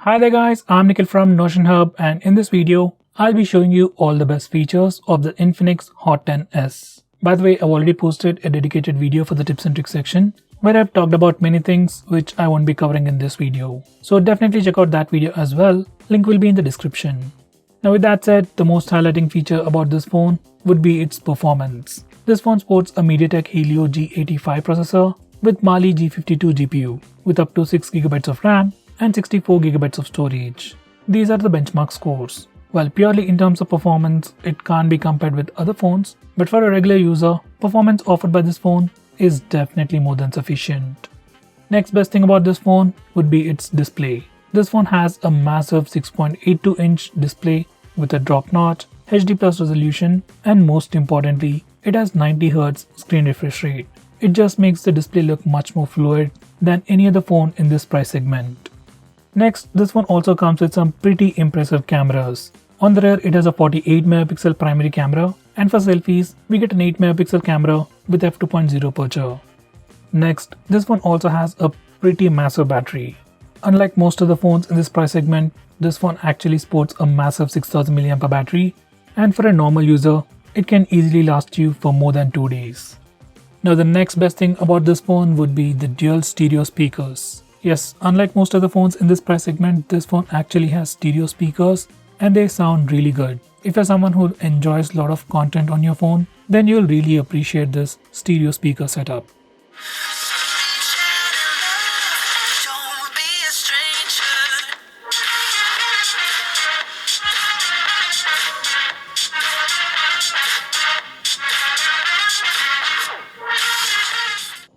Hi there guys, I'm Nikhil from notionhub, and in this video, I'll be showing you all the best features of the Infinix Hot 10s. By the way, I've already posted a dedicated video for the tips and tricks section where I've talked about many things which I won't be covering in this video. So definitely check out that video as well, link will be in the description. Now with that said, the most highlighting feature about this phone would be its performance. This phone sports a MediaTek Helio G85 processor with Mali G52 GPU with up to 6GB of RAM and 64GB of storage. These are the benchmark scores. While purely in terms of performance, it can't be compared with other phones, but for a regular user, performance offered by this phone is definitely more than sufficient. Next best thing about this phone would be its display. This phone has a massive 6.82-inch display with a drop notch, HD plus resolution, and most importantly, it has 90Hz screen refresh rate. It just makes the display look much more fluid than any other phone in this price segment. Next, this phone also comes with some pretty impressive cameras. On the rear, it has a 48MP primary camera, and for selfies, we get an 8MP camera with f2.0 aperture. Next, this phone also has a pretty massive battery. Unlike most of the phones in this price segment, this phone actually sports a massive 6000 mAh battery, and for a normal user, it can easily last you for more than 2 days. Now the next best thing about this phone would be the dual stereo speakers. Yes, unlike most of the phones in this price segment, this phone actually has stereo speakers and they sound really good. If you're someone who enjoys a lot of content on your phone, then you'll really appreciate this stereo speaker setup.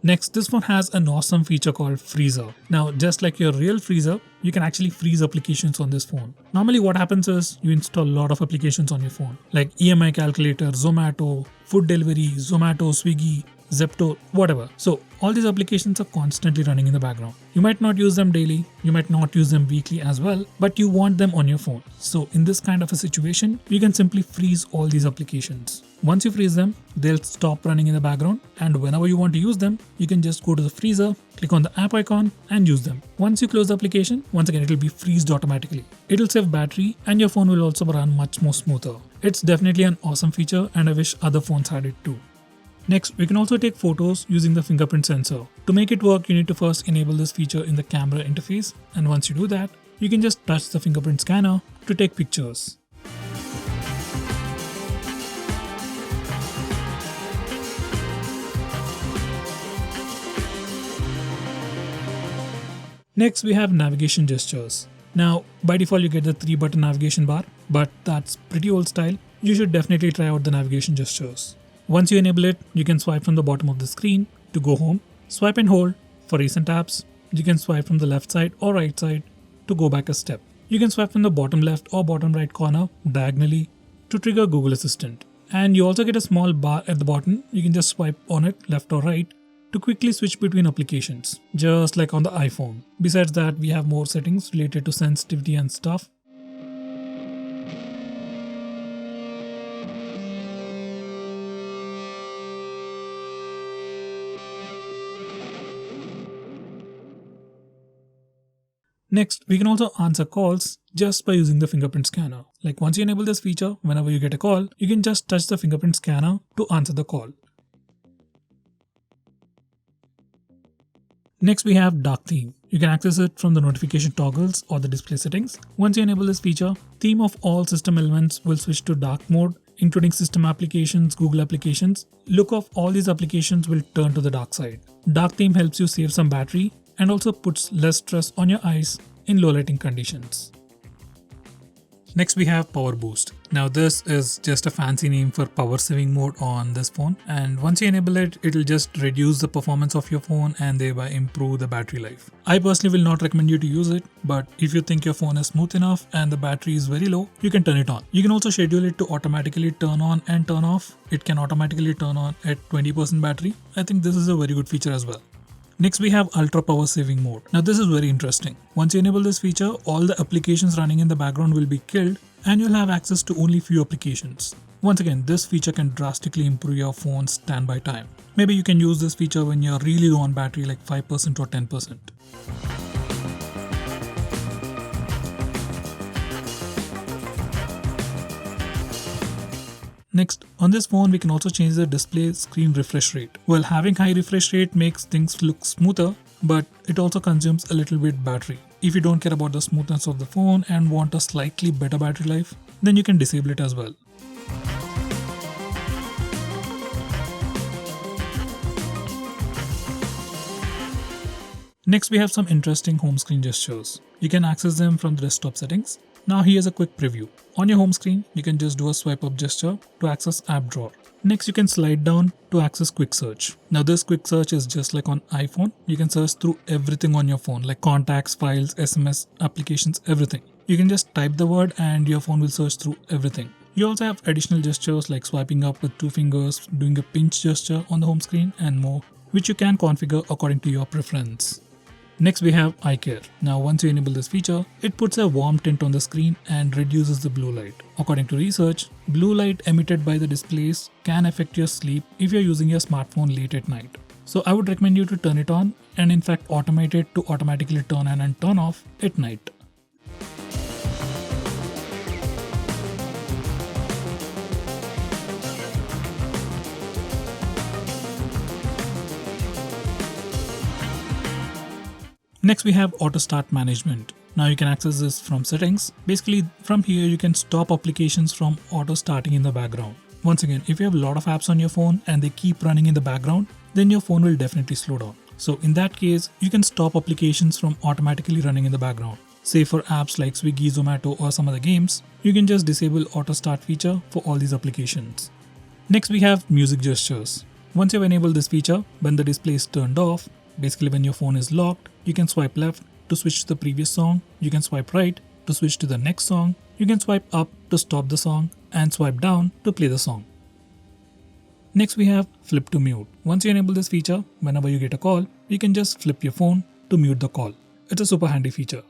Next, this phone has an awesome feature called Freezer. Now, just like your real freezer, you can actually freeze applications on this phone. Normally what happens is you install a lot of applications on your phone like EMI calculator, Zomato, food delivery, Zomato, Swiggy, Zepto, whatever. So all these applications are constantly running in the background. You might not use them daily, you might not use them weekly as well, but you want them on your phone. So in this kind of a situation, you can simply freeze all these applications. Once you freeze them, they'll stop running in the background, and whenever you want to use them, you can just go to the freezer, click on the app icon and use them. Once you close the application, once again it will be freezed automatically. It'll save battery and your phone will also run much more smoother. It's definitely an awesome feature and I wish other phones had it too. Next, we can also take photos using the fingerprint sensor. To make it work, you need to first enable this feature in the camera interface, and once you do that, you can just touch the fingerprint scanner to take pictures. Next, we have navigation gestures. Now, by default, you get the 3-button navigation bar, but that's pretty old style. You should definitely try out the navigation gestures. Once you enable it, you can swipe from the bottom of the screen to go home, swipe and hold for recent apps. You can swipe from the left side or right side to go back a step. You can swipe from the bottom left or bottom right corner diagonally to trigger Google Assistant. And you also get a small bar at the bottom. You can just swipe on it left or right to quickly switch between applications, just like on the iPhone. Besides that, we have more settings related to sensitivity and stuff. Next, we can also answer calls just by using the fingerprint scanner. Like once you enable this feature, whenever you get a call, you can just touch the fingerprint scanner to answer the call. Next, we have dark theme. You can access it from the notification toggles or the display settings. Once you enable this feature, theme of all system elements will switch to dark mode, including system applications, Google applications. Look of all these applications will turn to the dark side. Dark theme helps you save some battery and also puts less stress on your eyes in low lighting conditions. Next, we have power boost. Now this is just a fancy name for power saving mode on this phone, and once you enable it, it'll just reduce the performance of your phone and thereby improve the battery life. I personally will not recommend you to use it, but if you think your phone is smooth enough and the battery is very low, you can turn it on. You can also schedule it to automatically turn on and turn off. It can automatically turn on at 20% battery. I think this is a very good feature as well. Next, we have ultra power saving mode. Now this is very interesting. Once you enable this feature, all the applications running in the background will be killed and you'll have access to only few applications. Once again, this feature can drastically improve your phone's standby time. Maybe you can use this feature when you're really low on battery, like 5% or 10%. Next, on this phone, we can also change the display screen refresh rate. Well, having high refresh rate makes things look smoother, but it also consumes a little bit battery. If you don't care about the smoothness of the phone and want a slightly better battery life, then you can disable it as well. Next, we have some interesting home screen gestures. You can access them from the desktop settings. Now here's a quick preview. On your home screen, you can just do a swipe up gesture to access app drawer. Next, you can slide down to access quick search. Now this quick search is just like on iPhone. You can search through everything on your phone, like contacts, files, SMS, applications, everything. You can just type the word and your phone will search through everything. You also have additional gestures like swiping up with 2 fingers, doing a pinch gesture on the home screen and more, which you can configure according to your preference. Next, we have eye care. Now once you enable this feature, it puts a warm tint on the screen and reduces the blue light. According to research, blue light emitted by the displays can affect your sleep if you're using your smartphone late at night. So I would recommend you to turn it on and in fact automate it to automatically turn on and turn off at night. Next, we have auto start management. Now you can access this from settings. Basically, from here you can stop applications from auto starting in the background. Once again, if you have a lot of apps on your phone and they keep running in the background, then your phone will definitely slow down. So in that case, you can stop applications from automatically running in the background. Say for apps like Swiggy, Zomato or some other games, you can just disable auto start feature for all these applications. Next, we have music gestures. Once you've enabled this feature, when the display is turned off, basically when your phone is locked, you can swipe left to switch to the previous song, you can swipe right to switch to the next song, you can swipe up to stop the song, and swipe down to play the song. Next, we have flip to mute. Once you enable this feature, whenever you get a call, you can just flip your phone to mute the call. It's a super handy feature.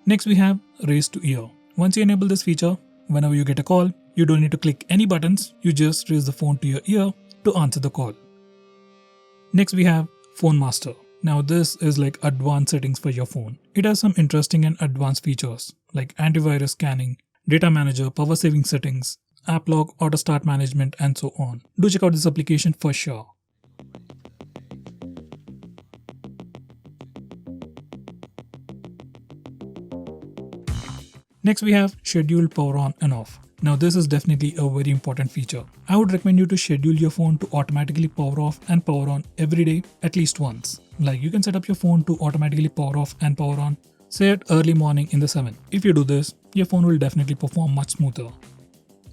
Next, we have raise to ear. Once you enable this feature, whenever you get a call, you don't need to click any buttons, you just raise the phone to your ear to answer the call. Next, we have Phone Master. Now this is like advanced settings for your phone. It has some interesting and advanced features like antivirus scanning, data manager, power saving settings, app lock, auto start management, and so on. Do check out this application for sure. Next, we have schedule power on and off. Now this is definitely a very important feature. I would recommend you to schedule your phone to automatically power off and power on every day at least once. Like you can set up your phone to automatically power off and power on, say at early morning in the 7. If you do this, your phone will definitely perform much smoother.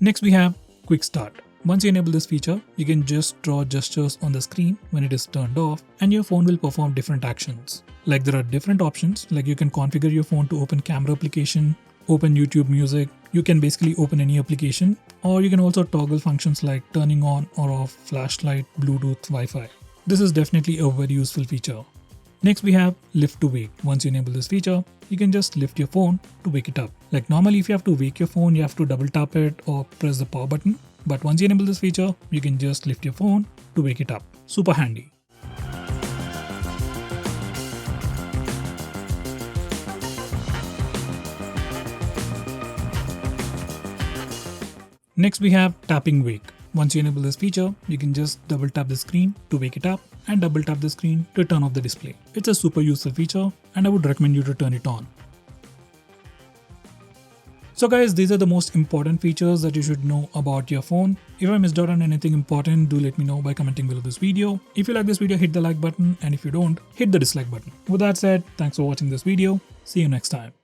Next, we have quick start. Once you enable this feature, you can just draw gestures on the screen when it is turned off and your phone will perform different actions. Like there are different options, like you can configure your phone to open camera application, open YouTube music, you can basically open any application, or you can also toggle functions like turning on or off flashlight, Bluetooth, Wi-Fi. This is definitely a very useful feature. Next, we have lift to wake. Once you enable this feature, you can just lift your phone to wake it up. Like normally if you have to wake your phone, you have to double tap it or press the power button. But once you enable this feature, you can just lift your phone to wake it up. Super handy. Next, we have tapping wake. Once you enable this feature, you can just double tap the screen to wake it up and double tap the screen to turn off the display. It's a super useful feature and I would recommend you to turn it on. So guys, these are the most important features that you should know about your phone. If I missed out on anything important, do let me know by commenting below this video. If you like this video, hit the like button, and if you don't, hit the dislike button. With that said, thanks for watching this video. See you next time.